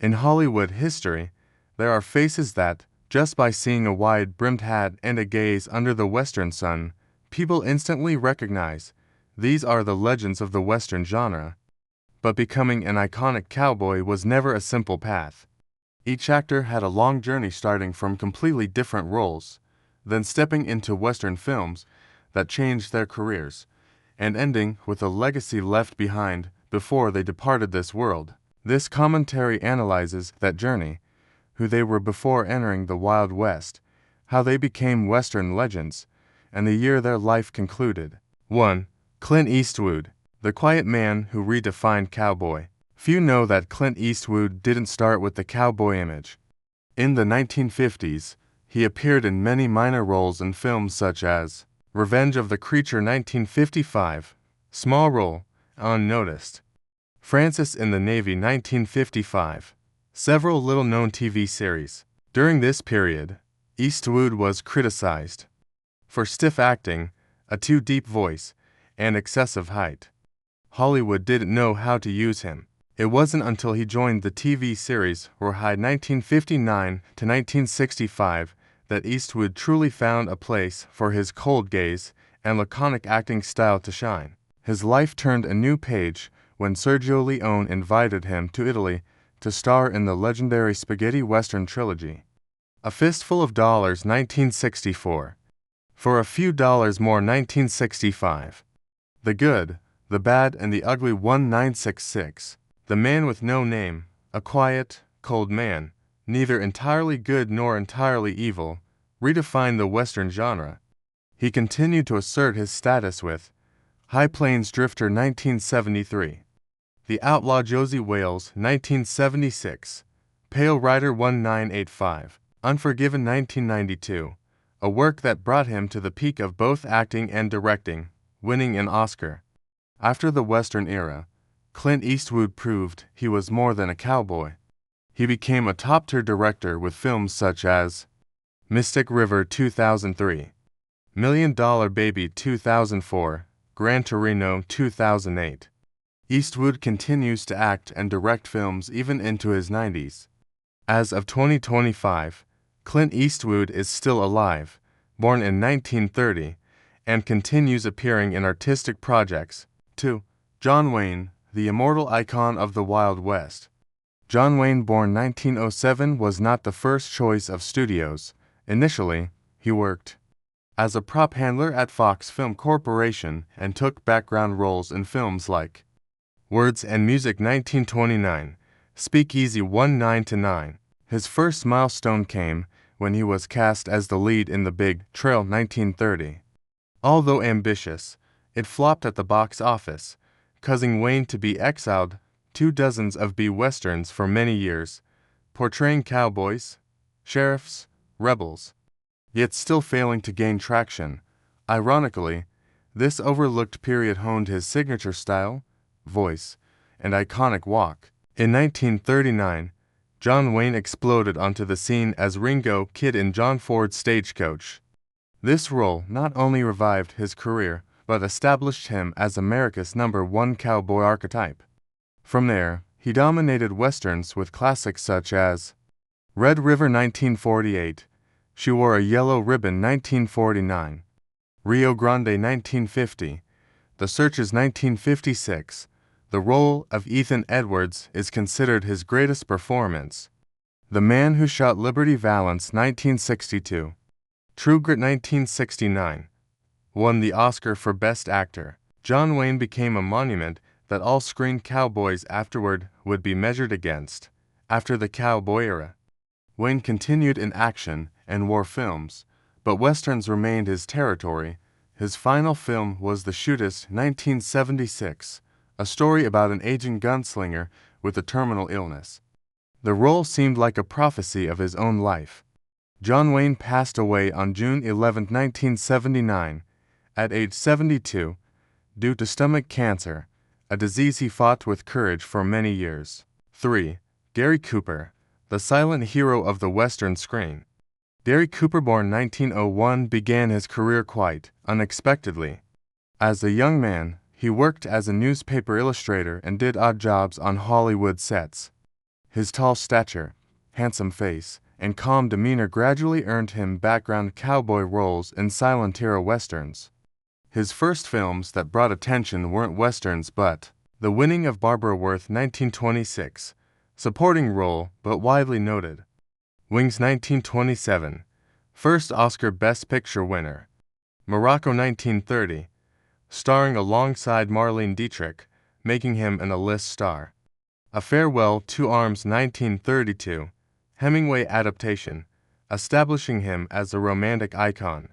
In Hollywood history, there are faces that, just by seeing a wide-brimmed hat and a gaze under the Western sun, people instantly recognize. These are the legends of the Western genre. But becoming an iconic cowboy was never a simple path. Each actor had a long journey starting from completely different roles, then stepping into Western films that changed their careers, and ending with a legacy left behind before they departed this world. This commentary analyzes that journey, who they were before entering the Wild West, how they became Western legends, and the year their life concluded. 1. Clint Eastwood, the quiet man who redefined cowboy. Few know that Clint Eastwood didn't start with the cowboy image. In the 1950s, he appeared in many minor roles in films such as Revenge of the Creature 1955, small role, unnoticed. Francis in the Navy 1955, several little-known TV series. During this period, Eastwood was criticized for stiff acting, a too deep voice, and excessive height. Hollywood didn't know how to use him. It wasn't until he joined the TV series Redford 1959 to 1965 that Eastwood truly found a place for his cold gaze and laconic acting style to shine. His life turned a new page when Sergio Leone invited him to Italy to star in the legendary spaghetti western trilogy. A Fistful of Dollars 1964. For a Few Dollars More 1965. The Good, the Bad and the Ugly 1966. The Man with No Name, a quiet, cold man, neither entirely good nor entirely evil, redefined the Western genre. He continued to assert his status with High Plains Drifter 1973. The Outlaw Josie Wales 1976. Pale Rider 1985. Unforgiven 1992. A work that brought him to the peak of both acting and directing, winning an Oscar. After the Western era, Clint Eastwood proved he was more than a cowboy. He became a top-tier director with films such as Mystic River 2003, $1 Million Baby 2004, Gran Torino 2008. Eastwood continues to act and direct films even into his 90s. As of 2025, Clint Eastwood is still alive, born in 1930, and continues appearing in artistic projects. 2. John Wayne, the immortal icon of the Wild West. John Wayne, born 1907, was not the first choice of studios. Initially, he worked as a prop handler at Fox Film Corporation and took background roles in films like Words and Music 1929, Speakeasy 19-9. His first milestone came when he was cast as the lead in The Big Trail 1930. Although ambitious, it flopped at the box office, causing Wayne to be exiled 24 of B-westerns for many years, portraying cowboys, sheriffs, rebels, yet still failing to gain traction. Ironically, this overlooked period honed his signature style, voice, and iconic walk. In 1939, John Wayne exploded onto the scene as Ringo Kid in John Ford's Stagecoach. This role not only revived his career, but established him as America's #1 cowboy archetype. From there, he dominated westerns with classics such as Red River 1948, She Wore a Yellow Ribbon 1949, Rio Grande 1950, The Searchers 1956. The role of Ethan Edwards is considered his greatest performance. The Man Who Shot Liberty Valance 1962, True Grit 1969. Won the Oscar for Best Actor. John Wayne became a monument that all screen cowboys afterward would be measured against. After the cowboy era, Wayne continued in action and war films, but westerns remained his territory. His final film was The Shootist 1976, a story about an aging gunslinger with a terminal illness. The role seemed like a prophecy of his own life. John Wayne passed away on June 11, 1979, at age 72, due to stomach cancer, a disease he fought with courage for many years. 3. Gary Cooper, the silent hero of the Western screen. Gary Cooper, born 1901, began his career quite unexpectedly. As a young man, he worked as a newspaper illustrator and did odd jobs on Hollywood sets. His tall stature, handsome face, and calm demeanor gradually earned him background cowboy roles in silent-era westerns. His first films that brought attention weren't westerns but The Winning of Barbara Worth 1926, supporting role but widely noted. Wings 1927, first Oscar Best Picture winner. Morocco 1930, starring alongside Marlene Dietrich, making him an A-list star. A Farewell to Arms 1932, Hemingway adaptation, establishing him as a romantic icon.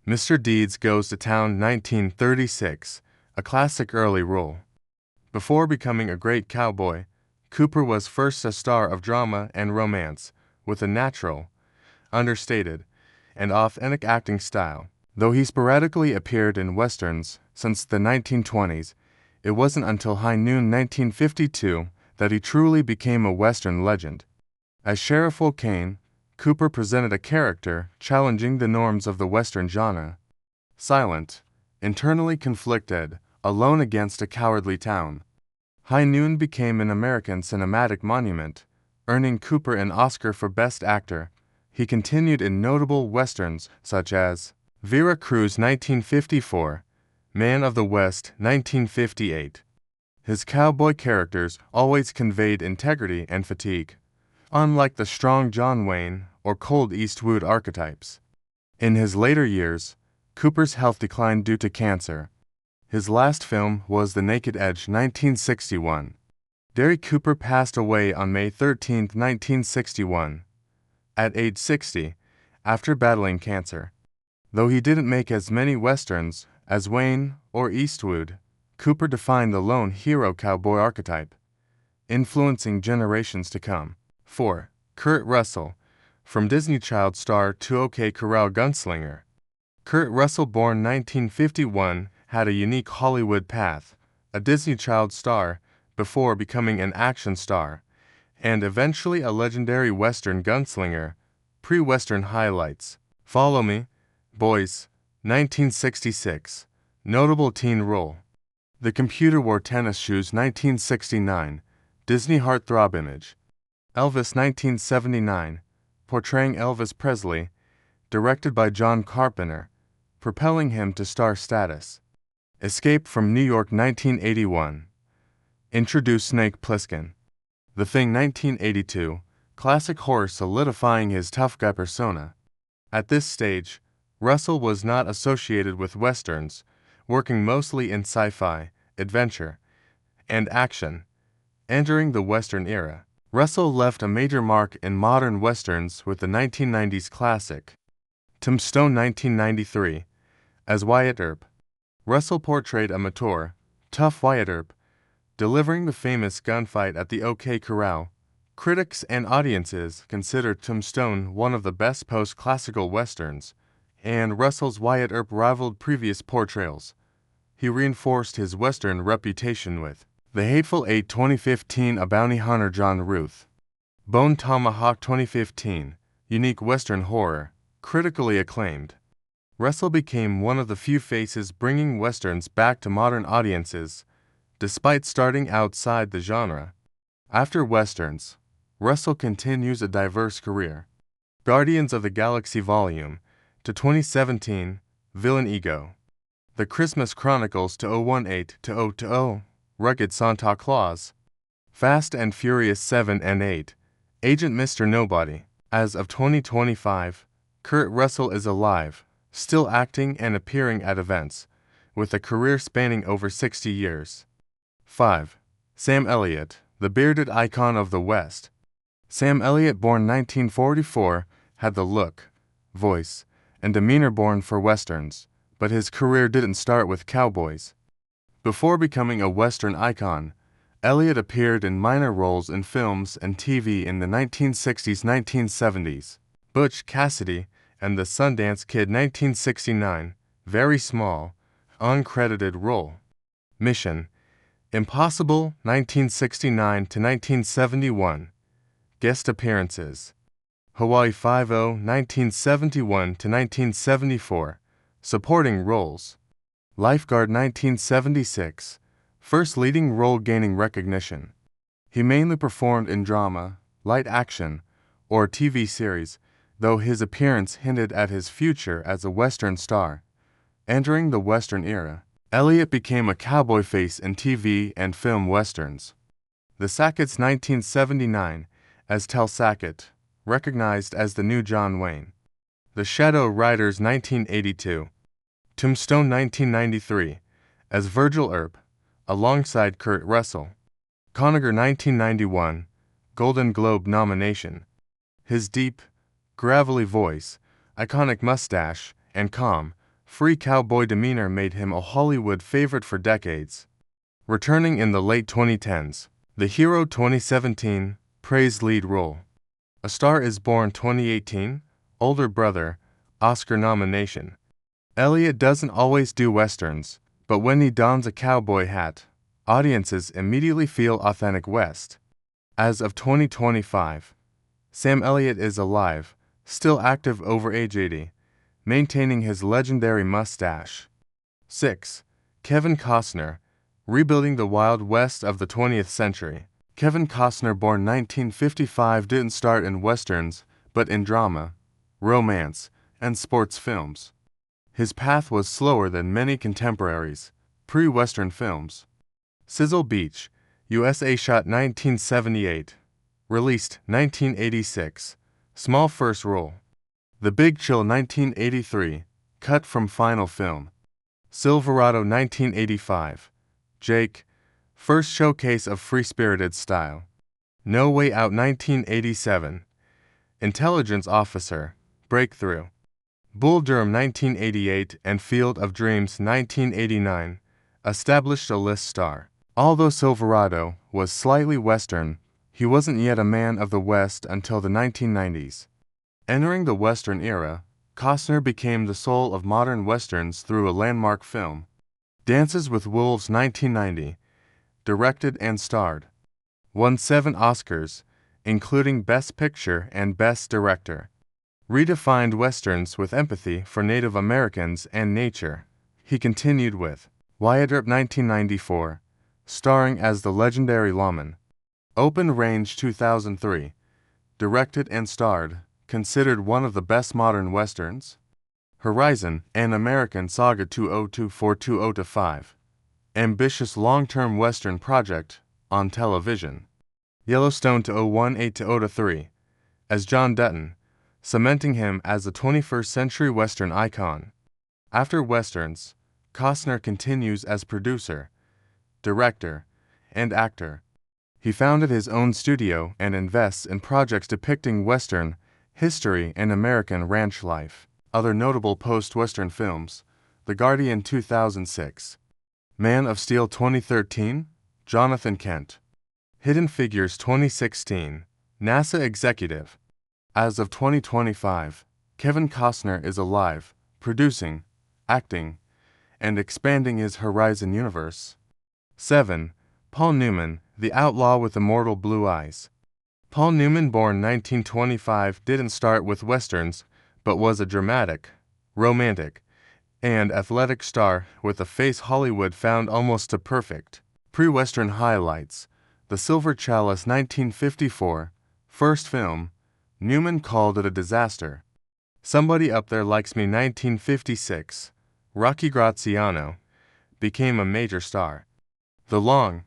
Mr. Deeds Goes to Town 1936, a classic early role. Before becoming a great cowboy, Cooper was first a star of drama and romance, with a natural, understated, and authentic acting style. Though he sporadically appeared in westerns since the 1920s, it wasn't until High Noon 1952 that he truly became a western legend. As Sheriff O'Kane, Cooper presented a character challenging the norms of the western genre. Silent, internally conflicted, alone against a cowardly town. High Noon became an American cinematic monument, earning Cooper an Oscar for Best Actor. He continued in notable westerns such as Vera Cruz 1954, Man of the West 1958. His cowboy characters always conveyed integrity and fatigue, unlike the strong John Wayne or cold Eastwood archetypes. In his later years, Cooper's health declined due to cancer. His last film was The Naked Edge 1961. Derry Cooper passed away on May 13, 1961, at age 60, after battling cancer. Though he didn't make as many westerns as Wayne or Eastwood, Cooper defined the lone hero cowboy archetype, influencing generations to come. 4. Kurt Russell, from Disney child star to OK Corral gunslinger. Kurt Russell, born 1951, had a unique Hollywood path, a Disney child star before becoming an action star, and eventually a legendary Western gunslinger. Pre-Western highlights: Follow Me, Boys, 1966, notable teen role. The Computer Wore Tennis Shoes 1969, Disney heartthrob image. Elvis 1979, portraying Elvis Presley, directed by John Carpenter, propelling him to star status. Escape from New York 1981, introduced Snake Plissken. The Thing 1982, classic horror solidifying his tough guy persona. At this stage, Russell was not associated with westerns, working mostly in sci-fi, adventure, and action. Entering the Western era, Russell left a major mark in modern westerns with the 1990s classic Tombstone 1993. As Wyatt Earp, Russell portrayed a mature, tough Wyatt Earp, delivering the famous gunfight at the OK Corral. Critics and audiences considered Tombstone one of the best post-classical westerns, and Russell's Wyatt Earp rivaled previous portrayals. He reinforced his western reputation with The Hateful Eight 2015, A Bounty Hunter John Ruth. Bone Tomahawk 2015, unique western horror, critically acclaimed. Russell became one of the few faces bringing westerns back to modern audiences, despite starting outside the genre. After westerns, Russell continues a diverse career. Guardians of the Galaxy Volume to 2017, Villain Ego. The Christmas Chronicles to 018 to 020, Rugged Santa Claus. Fast and Furious 7 and 8, Agent Mr. Nobody. As of 2025, Kurt Russell is alive, still acting and appearing at events, with a career spanning over 60 years. 5. Sam Elliott, the bearded icon of the West. Sam Elliott, born 1944, had the look, voice, and demeanor born for westerns, but his career didn't start with Cowboys. Before becoming a western icon, Elliott appeared in minor roles in films and TV in the 1960s-1970s. Butch Cassidy and the Sundance Kid 1969, very small, uncredited role. Mission Impossible 1969-1971, guest appearances. Hawaii Five-0 1971-1974, supporting roles. Lifeguard 1976, first leading role gaining recognition. He mainly performed in drama, light action, or TV series, though his appearance hinted at his future as a Western star. Entering the Western era, Elliott became a cowboy face in TV and film westerns. The Sackett's 1979 as Tel Sackett, recognized as the new John Wayne. The Shadow Riders 1982. Tombstone 1993 as Virgil Earp, alongside Kurt Russell. Conacher 1991, Golden Globe nomination. His deep, gravelly voice, iconic mustache, and calm, free cowboy demeanor made him a Hollywood favorite for decades. Returning in the late 2010s, The Hero 2017, praised lead role. A Star is Born 2018, older brother, Oscar nomination. Elliott doesn't always do westerns, but when he dons a cowboy hat, audiences immediately feel authentic West. As of 2025, Sam Elliott is alive, still active over age 80, maintaining his legendary mustache. 6. Kevin Costner, rebuilding the Wild West of the 20th century. Kevin Costner, born 1955, didn't start in westerns, but in drama, romance, and sports films. His path was slower than many contemporaries, pre-Western films. Sizzle Beach, USA, shot 1978. Released 1986. Small first role. The Big Chill 1983. Cut from final film. Silverado 1985. Jake. First showcase of free-spirited style. No Way Out 1987. Intelligence Officer. Breakthrough. Bull Durham 1988 and Field of Dreams 1989. Established a list star. Although Silverado was slightly Western, he wasn't yet a man of the West until the 1990s. Entering the Western era, Costner became the soul of modern Westerns through a landmark film, Dances with Wolves 1990, directed and starred. Won 7 Oscars, including Best Picture and Best Director. Redefined Westerns with empathy for Native Americans and nature. He continued with Wyatt Earp 1994, starring as the legendary lawman. Open Range 2003, directed and starred, considered one of the best modern westerns. Horizon, an American Saga 2024-2025, ambitious long-term western project, on television. Yellowstone 2018-2003, as John Dutton, cementing him as a 21st century western icon. After westerns, Costner continues as producer, director, and actor. He founded his own studio and invests in projects depicting Western history and American ranch life. Other notable post-Western films: The Guardian 2006, Man of Steel 2013, Jonathan Kent, Hidden Figures 2016, NASA Executive. As of 2025, Kevin Costner is alive, producing, acting, and expanding his Horizon universe. 7. Paul Newman, the outlaw with immortal blue eyes. Paul Newman, born 1925, didn't start with westerns, but was a dramatic, romantic, and athletic star with a face Hollywood found almost too perfect. Pre-Western highlights: The Silver Chalice 1954, first film, Newman called it a disaster. Somebody Up There Likes Me 1956, Rocky Graziano, became a major star. The Long,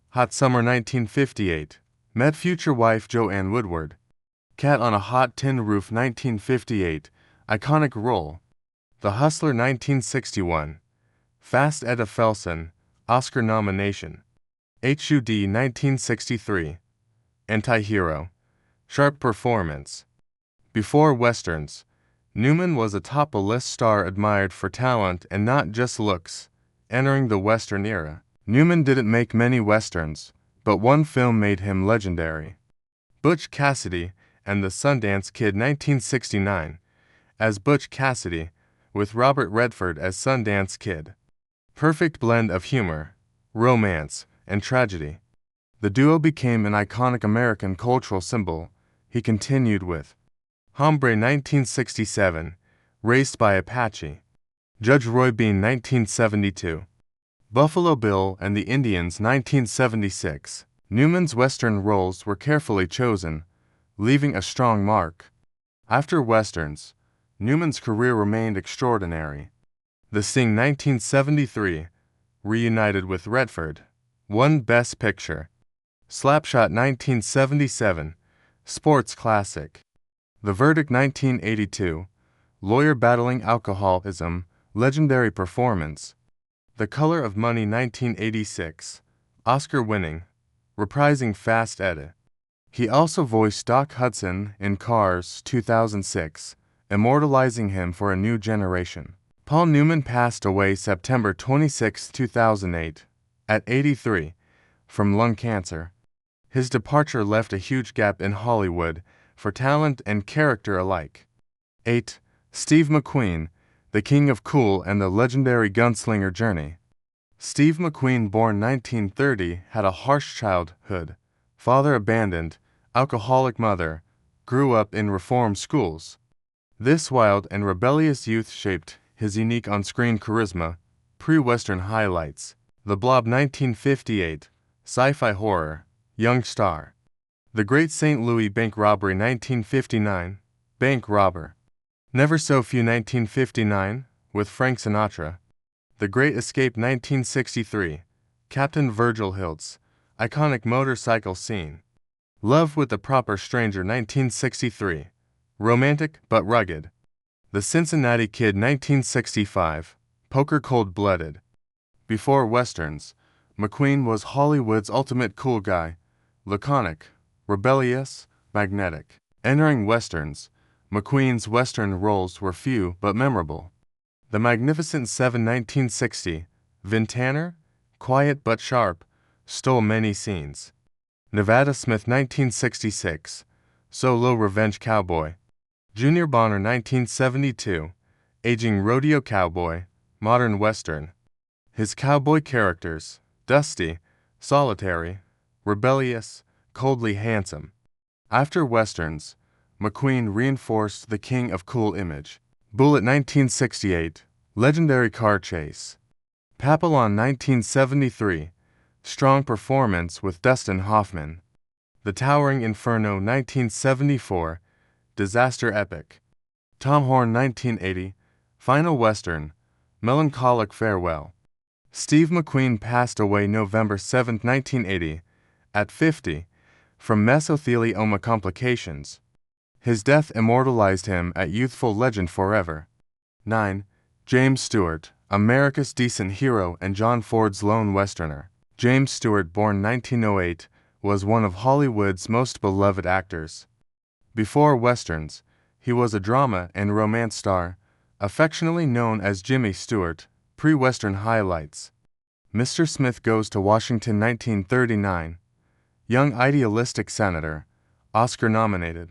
Hot Summer 1958, met future wife Joanne Woodward. Cat on a Hot Tin Roof 1958, iconic role. The Hustler 1961, Fast Etta Felson, Oscar nomination. HUD 1963, Anti-Hero, sharp performance. Before westerns, Newman was a top-a-list star admired for talent and not just looks. Entering the Western era, Newman didn't make many westerns, but one film made him legendary. Butch Cassidy and the Sundance Kid 1969, as Butch Cassidy, with Robert Redford as Sundance Kid. Perfect blend of humor, romance, and tragedy. The duo became an iconic American cultural symbol. He continued with Hombre 1967, Raised by Apache. Judge Roy Bean 1972. Buffalo Bill and the Indians 1976, Newman's Western roles were carefully chosen, leaving a strong mark. After Westerns, Newman's career remained extraordinary. The Sing 1973, reunited with Redford, won Best Picture. Slapshot 1977, sports classic. The Verdict 1982, lawyer battling alcoholism, legendary performance. The Color of Money 1986, Oscar-winning, reprising Fast Eddie. He also voiced Doc Hudson in Cars 2006, immortalizing him for a new generation. Paul Newman passed away September 26, 2008, at 83, from lung cancer. His departure left a huge gap in Hollywood for talent and character alike. 8. Steve McQueen, the King of Cool and the legendary gunslinger journey. Steve McQueen, born 1930, had a harsh childhood. Father abandoned, alcoholic mother, grew up in reform schools. This wild and rebellious youth shaped his unique on-screen charisma. Pre-Western highlights. The Blob 1958, sci-fi horror, young star. The Great St. Louis Bank Robbery 1959, bank robber. Never So Few 1959, with Frank Sinatra. The Great Escape 1963, Captain Virgil Hiltz, iconic motorcycle scene. Love with the Proper Stranger 1963, romantic but rugged. The Cincinnati Kid 1965, poker cold-blooded. Before Westerns, McQueen was Hollywood's ultimate cool guy, laconic, rebellious, magnetic. Entering Westerns, McQueen's Western roles were few but memorable. The Magnificent Seven 1960, Vin Tanner, quiet but sharp, stole many scenes. Nevada Smith 1966, Solo Revenge Cowboy. Junior Bonner 1972, aging rodeo cowboy, modern Western. His cowboy characters, dusty, solitary, rebellious, coldly handsome. After Westerns, McQueen reinforced the King of Cool image. Bullitt 1968, legendary car chase. Papillon 1973, strong performance with Dustin Hoffman. The Towering Inferno 1974, disaster epic. Tom Horn 1980, final Western, melancholic farewell. Steve McQueen passed away November 7, 1980, at 50, from mesothelioma complications. His death immortalized him as youthful legend forever. 9. James Stewart, America's decent hero and John Ford's lone Westerner. James Stewart, born 1908, was one of Hollywood's most beloved actors. Before Westerns, he was a drama and romance star, affectionately known as Jimmy Stewart. Pre-Western highlights. Mr. Smith Goes to Washington 1939, young idealistic senator, Oscar-nominated.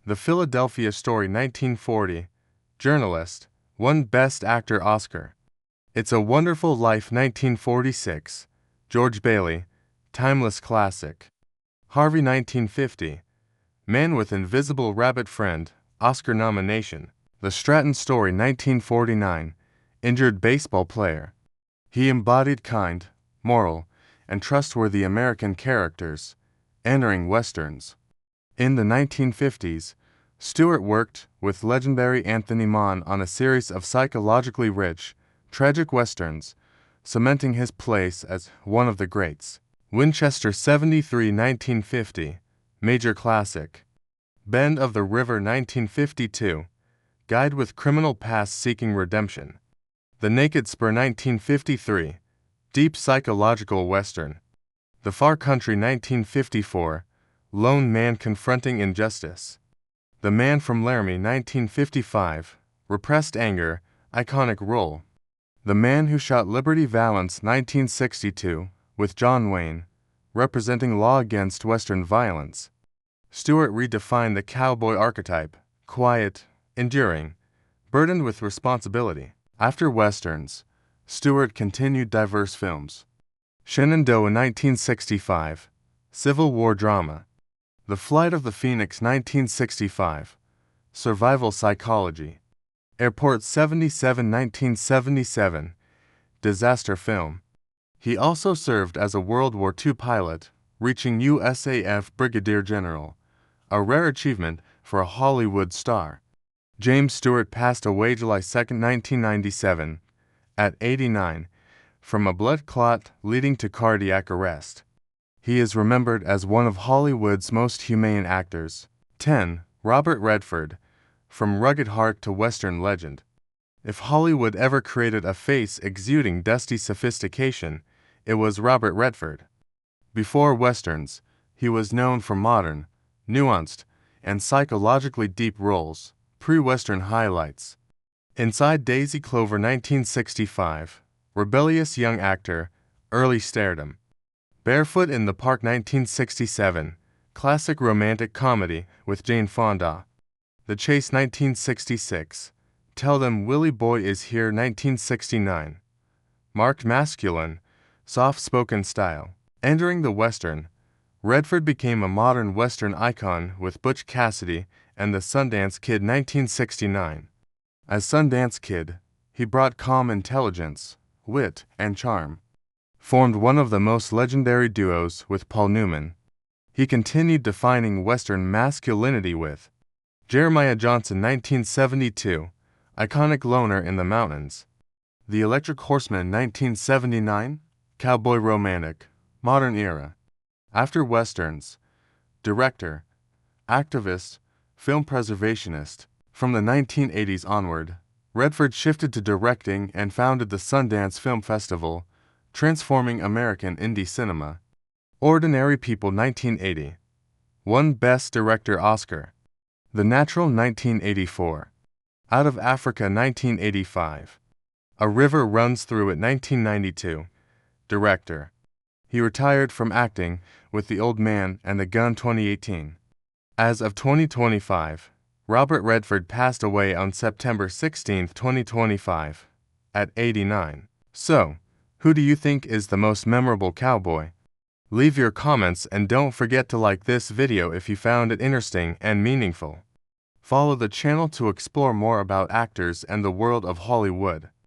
The Philadelphia Story 1940, journalist, won Best Actor Oscar. It's a Wonderful Life 1946, George Bailey, timeless classic. Harvey 1950, Man with Invisible Rabbit Friend, Oscar nomination. The Stratton Story 1949, injured baseball player. He embodied kind, moral, and trustworthy American characters, entering Westerns. In the 1950s, Stewart worked with legendary Anthony Mann on a series of psychologically rich, tragic Westerns, cementing his place as one of the greats. Winchester 73 1950, major classic. Bend of the River 1952, guide with criminal past seeking redemption. The Naked Spur 1953, deep psychological Western. The Far Country 1954, lone man confronting injustice. The Man from Laramie 1955, repressed anger, iconic role. The Man Who Shot Liberty Valance 1962, with John Wayne, representing law against Western violence. Stewart redefined the cowboy archetype, quiet, enduring, burdened with responsibility. After Westerns, Stewart continued diverse films. Shenandoah 1965, Civil War drama. The Flight of the Phoenix 1965, survival psychology. Airport 77 1977, disaster film. He also served as a World War II pilot, reaching USAF Brigadier General, a rare achievement for a Hollywood star. James Stewart passed away July 2, 1997, at 89, from a blood clot leading to cardiac arrest. He is remembered as one of Hollywood's most humane actors. 10. Robert Redford, from rugged heart to Western legend. If Hollywood ever created a face exuding dusty sophistication, it was Robert Redford. Before Westerns, he was known for modern, nuanced, and psychologically deep roles, pre-Western highlights. Inside Daisy Clover 1965, rebellious young actor, early stardom. Barefoot in the Park 1967, classic romantic comedy with Jane Fonda. The Chase 1966, Tell Them Willie Boy Is Here 1969. Marked masculine, soft-spoken style. Entering the Western, Redford became a modern Western icon with Butch Cassidy and the Sundance Kid 1969. As Sundance Kid, he brought calm intelligence, wit, and charm. Formed one of the most legendary duos with Paul Newman. He continued defining Western masculinity with Jeremiah Johnson 1972, iconic loner in the mountains. The Electric Horseman 1979, cowboy romantic, modern era. After Westerns, director, activist, film preservationist. From the 1980s onward, Redford shifted to directing and founded the Sundance Film Festival, transforming American indie cinema. Ordinary People 1980, won Best Director Oscar. The Natural 1984, Out of Africa 1985, A River Runs Through It 1992, director. He retired from acting with The Old Man and the Gun 2018. As of 2025, Robert Redford passed away on September 16, 2025, at 89. So, who do you think is the most memorable cowboy? Leave your comments and don't forget to like this video if you found it interesting and meaningful. Follow the channel to explore more about actors and the world of Hollywood.